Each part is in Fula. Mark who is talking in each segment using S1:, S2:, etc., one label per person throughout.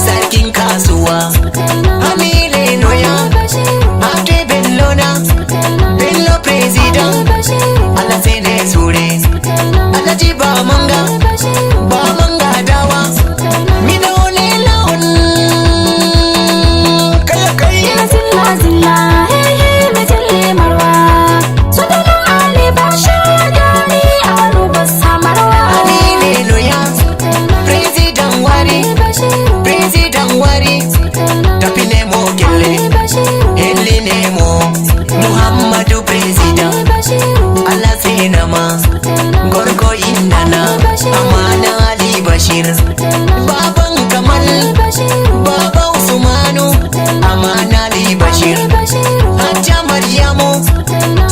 S1: sarkin kasuwa Amile Noya Ate Bellona Bello President Allah sai ne sure Allah ji ba manga dawa Midone laun kaya kai
S2: zilla zilla hey majalle marwa sodalo ali bashir gani aru basamarwa
S1: Amile Noya President wari tapi nemo gelle elli nemo Muhammadu President Allah sai nama gorko indana amana Ali Bashir baban Kamal baba Usmanu amana Ali Bashir Hajja Maryamu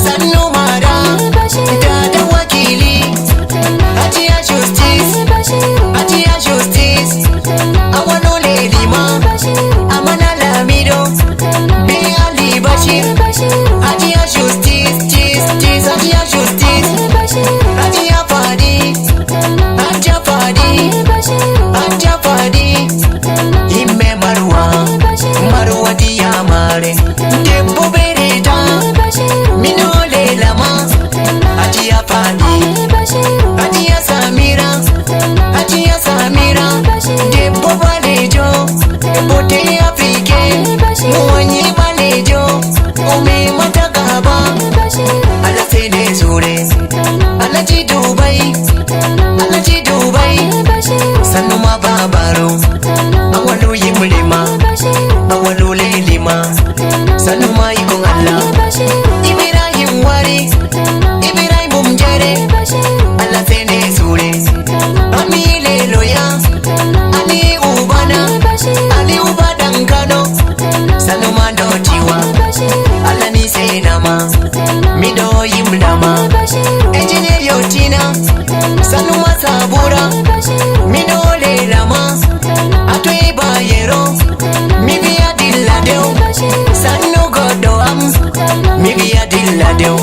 S1: sannu mara da wakili Hajiya Justice awano lelima amana Lamido bi Ali Bashir Hajiya Justice Hajiya Fadi Himme Marwa diya mare Debbo bereta Mino lelama Hajiya Fadi Hajiya Samira Debbo balejo Bote Afrique Muwanyi balejo Ome mata gaba Allah sai ne sure Allah ji Dubai sannu ma babaro awalu yimlima awalu lelima sannu ma ikon Allah Ibrahim wari Ibrahim bumjere Allah sai ne sure Amile Loya Ali Ubadan Kano sannu ma dotiwa Allah ni sai nama mido yimlama engineer yotina sannu ma sabura mido lelama atwe bayero mibiya dilladeo sannu godo am mibiya dilladeo